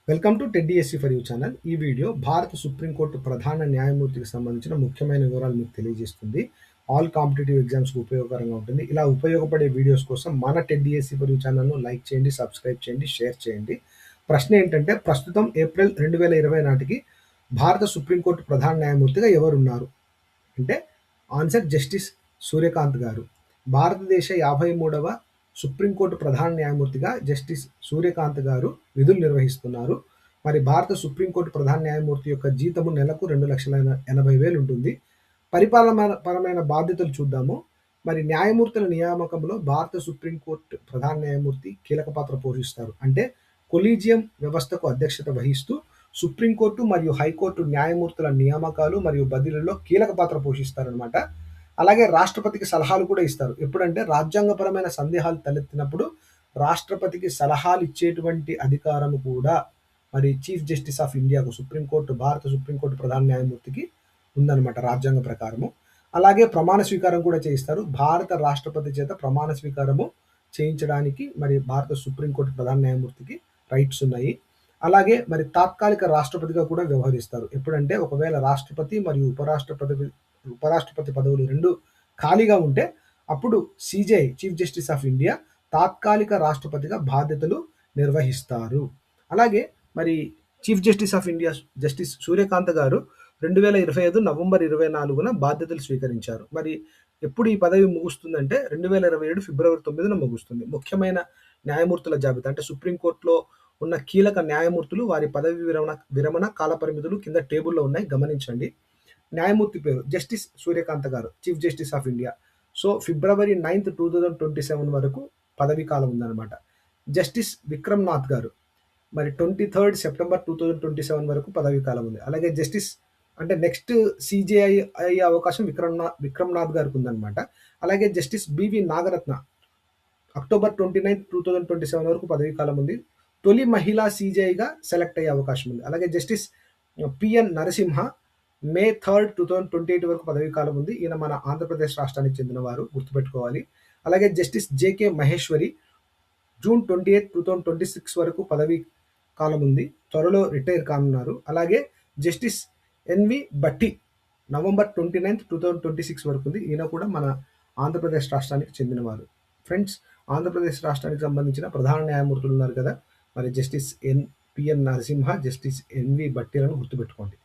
Welcome to టెడ్డీఎస్సీ for you channel. ఈ video భారత సుప్రీంకోర్టు ప్రధాన న్యాయమూర్తికి సంబంధించిన ముఖ్యమైన వివరాలు మీకు తెలియజేస్తుంది. ఆల్ కాంపిటేటివ్ ఎగ్జామ్స్కి ఉపయోగకరంగా ఉంటుంది. ఇలా ఉపయోగపడే వీడియోస్ కోసం మన టెడ్డీఎస్సీ ఫర్ యూ ఛానల్ను లైక్ చేయండి, సబ్స్క్రైబ్ చేయండి, షేర్ చేయండి. ప్రశ్న ఏంటంటే, ప్రస్తుతం ఏప్రిల్ 2020 నాటికి భారత సుప్రీంకోర్టు ప్రధాన న్యాయమూర్తిగా ఎవరున్నారు అంటే ఆన్సర్ జస్టిస్ సూర్యకాంత్ గారు. భారతదేశ 53వ సుప్రీంకోర్టు ప్రధాన న్యాయమూర్తిగా జస్టిస్ సూర్యకాంత్ గారు విధులు నిర్వహిస్తున్నారు. మరి భారత సుప్రీంకోర్టు ప్రధాన న్యాయమూర్తి యొక్క జీతము నెలకు 2,80,000 ఉంటుంది. పరిపాలనపరమైన బాధ్యతలు చూద్దాము. మరి న్యాయమూర్తుల నియామకంలో భారత సుప్రీంకోర్టు ప్రధాన న్యాయమూర్తి కీలక పాత్ర పోషిస్తారు. అంటే కొలీజియం వ్యవస్థకు అధ్యక్షత వహిస్తూ సుప్రీంకోర్టు మరియు హైకోర్టు న్యాయమూర్తుల నియామకాలు మరియు బదిలీలో కీలక పాత్ర పోషిస్తారనమాట. అలాగే రాష్ట్రపతికి సలహాలు కూడా ఇస్తారు. ఎప్పుడంటే రాజ్యాంగపరమైన సందేహాలు తలెత్తినప్పుడు రాష్ట్రపతికి సలహాలు ఇచ్చేటువంటి అధికారం కూడా మరి చీఫ్ జస్టిస్ ఆఫ్ ఇండియాకు భారత సుప్రీంకోర్టు ప్రధాన న్యాయమూర్తికి ఉందన్నమాట రాజ్యాంగ ప్రకారము. అలాగే ప్రమాణ స్వీకారం కూడా చేయిస్తారు. భారత రాష్ట్రపతి చేత ప్రమాణ స్వీకారము చేయించడానికి మరి భారత సుప్రీంకోర్టు ప్రధాన న్యాయమూర్తికి రైట్స్ ఉన్నాయి. అలాగే మరి తాత్కాలిక రాష్ట్రపతిగా కూడా వ్యవహరిస్తారు. ఎప్పుడంటే ఒకవేళ రాష్ట్రపతి మరియు ఉపరాష్ట్రపతి పదవులు రెండు ఖాళీగా ఉంటే అప్పుడు CJI chief justice of India తాత్కాలిక రాష్ట్రపతిగా బాధ్యతలు నిర్వహిస్తారు. అలాగే మరి chief justice of India justice Suryakant గారు 2025 నవంబర్ 24న బాధ్యతలు స్వీకరించారు. మరి ఎప్పుడు ఈ పదవి ముగుస్తుందంటే 2027 ఫిబ్రవరి 9న ముగుస్తుంది. ముఖ్యమైన న్యాయమూర్తుల జాబితా అంటే సుప్రీంకోర్టులో ఉన్న కీలక న్యాయమూర్తులు వారి పదవి విరమణ కాల పరిమితులు కింద టేబుల్లో ఉన్నాయి, గమనించండి. న్యాయమూర్తి పేరు జస్టిస్ సూర్యకాంత్ గారు, chief justice of India. So ఫిబ్రవరి 9, 2027 వరకు పదవీ కాలం ఉందన్నమాట. జస్టిస్ విక్రమ్ నాథ్ గారు మరి 23 సెప్టెంబర్ 2027 వరకు పదవీ కాలం ఉంది. అలాగే జస్టిస్ అంటే నెక్స్ట్ సిజేఐ అయ్యే అవకాశం విక్రమ్ నాథ్ గారికి ఉందన్నమాట. అలాగే జస్టిస్ బివి నాగరత్న అక్టోబర్ 29, 2027 వరకు పదవీ కాలం ఉంది. తొలి మహిళా సిజేఐగా సెలెక్ట్ అయ్యే అవకాశం ఉంది. అలాగే జస్టిస్ పిఎన్ నరసింహ మే 3, 2028 వరకు పదవీ కాలం ఉంది. ఈయన మన ఆంధ్రప్రదేశ్ రాష్ట్రానికి చెందిన వారు, గుర్తుపెట్టుకోవాలి. అలాగే జస్టిస్ జేకే మహేశ్వరి జూన్ 28, 2026 వరకు పదవీ కాలం ఉంది. త్వరలో రిటైర్ కానున్నారు. అలాగే జస్టిస్ ఎన్వి భట్టి నవంబర్ 29, 2026 వరకు ఉంది. ఈయన కూడా మన ఆంధ్రప్రదేశ్ రాష్ట్రానికి చెందినవారు. ఫ్రెండ్స్, ఆంధ్రప్రదేశ్ రాష్ట్రానికి సంబంధించిన ప్రధాన న్యాయమూర్తులు ఉన్నారు కదా, మరి justice PN Narasimha, justice NV భట్టిలను గుర్తుపెట్టుకోండి.